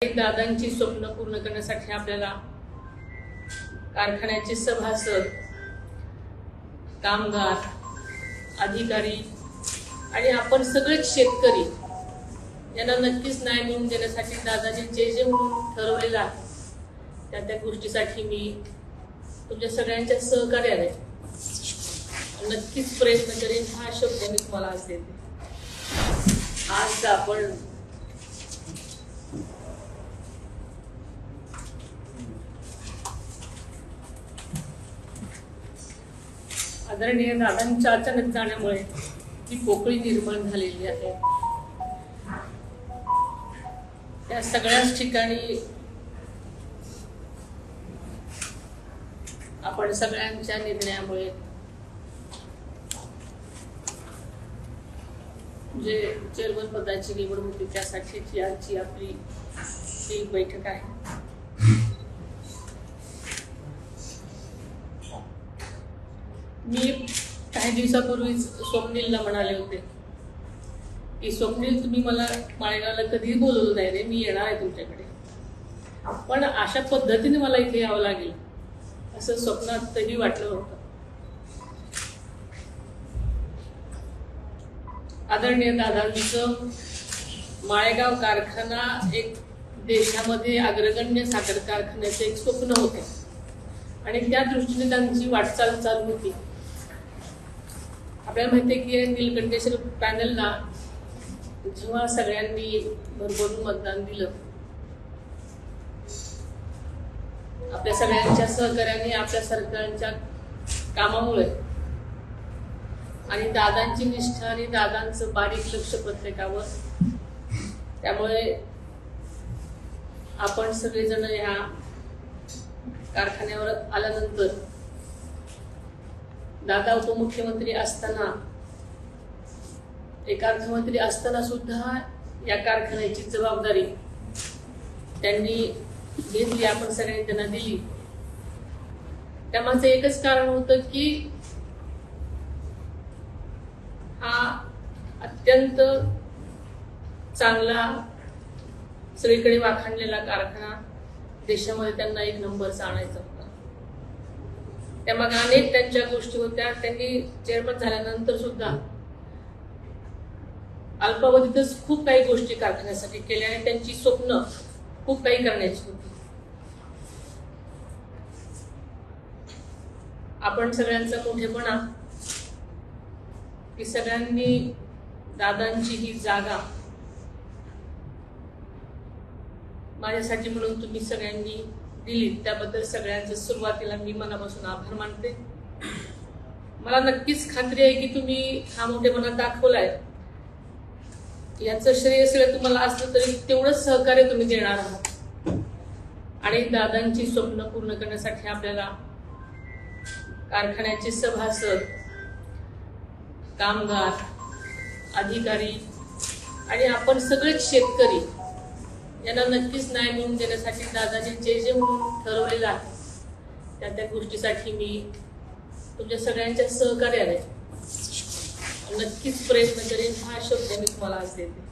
दादांची स्वप्न पूर्ण करण्यासाठी आपल्याला कारखान्याचे सभासद, कामगार, अधिकारी आणि आपण सगळेच शेतकरी यांना नक्कीच न्याय मिळवून देण्यासाठी दादांनी जे जे म्हणून ठरवलेलं आहे त्या गोष्टीसाठी मी तुमच्या सगळ्यांच्या सहकार्याने नक्कीच प्रयत्न करेन हा शब्द मी तुम्हाला आज देते। आज आपण आदरणीय दादांच्या अचानक जाण्यामुळे ही पोकळी निर्माण झालेली आहे। त्या सगळ्याच ठिकाणी आपण सगळ्यांच्या निर्णयामुळे जे चेअरमन पदाची निवडणूक होती त्यासाठीची आजची आपली ही बैठक आहे। मी काही दिवसापूर्वी स्वप्नीलला म्हणाले होते की स्वप्नील, तुम्ही मला माळेगावला कधीही बोलवलं नाही रे, मी येणार आहे तुमच्याकडे, पण अशा पद्धतीने मला इथे यावं लागेल असं स्वप्नातही वाटलं होतं। आदरणीय दादांचं माळेगाव कारखाना एक देशामध्ये अग्रगण्य साखर कारखान्याचे एक स्वप्न होते आणि त्या दृष्टीने त्यांची वाटचाल चालू होती। आपल्याला माहिती आहे की नीलकंठेश्वर पॅनलला जेव्हा सगळ्यांनी भरभरून मतदान दिलं, आपल्या सगळ्यांच्या सहकार्याने, आपल्या सरकारच्या कामामुळे आणि दादांची निष्ठा आणि दादांचं बारीक लक्ष प्रत्येकावर, त्यामुळे आपण सगळेजण या कारखान्यावर आल्यानंतर दादा उपमुख्यमंत्री असताना, एक अर्थमंत्री असताना सुद्धा या कारखान्याची जबाबदारी त्यांनी घेतली, आपण सगळ्यांनी त्यांना दिली। त्यामागचं एकच कारण होतं की हा अत्यंत चांगला, सगळीकडे वाखाणलेला कारखाना देशामध्ये त्यांना एक नंबरचा आणायचा होता। त्यामागे अनेक त्यांच्या गोष्टी होत्या। त्यांनी चेअरमन झाल्यानंतर सुद्धा अल्पावधीतच खूप काही गोष्टी कारखान्यासाठी केल्या आणि त्यांची स्वप्न खूप काही करण्याची होती। आपण सगळ्यांचा मोठेपणा की सगळ्यांनी दादांची ही जागा माझ्यासाठी म्हणून तुम्ही सगळ्यांनी दिली, त्याबद्दल सगळ्यांचं सुरुवातीला मी मनापासून आभार मानते। मला नक्कीच खात्री आहे की तुम्ही हा मोठेपणा दाखवलाय, याचं श्रेय सगळं तुम्हाला असलं तरी तेवढंच सहकार्य तुम्ही देणार आहात आणि दादांची स्वप्न पूर्ण करण्यासाठी आपल्याला कारखान्याचे सभासद, कामगार, अधिकारी आणि आपण सगळेच शेतकरी यांना नक्कीच न्याय मिळवून देण्यासाठी दादांनी जे जे म्हणून ठरवलेलं आहे त्या गोष्टीसाठी मी तुमच्या सगळ्यांच्या सहकार्याने नक्कीच प्रयत्न करेन हा शब्द मी तुम्हाला आज देते।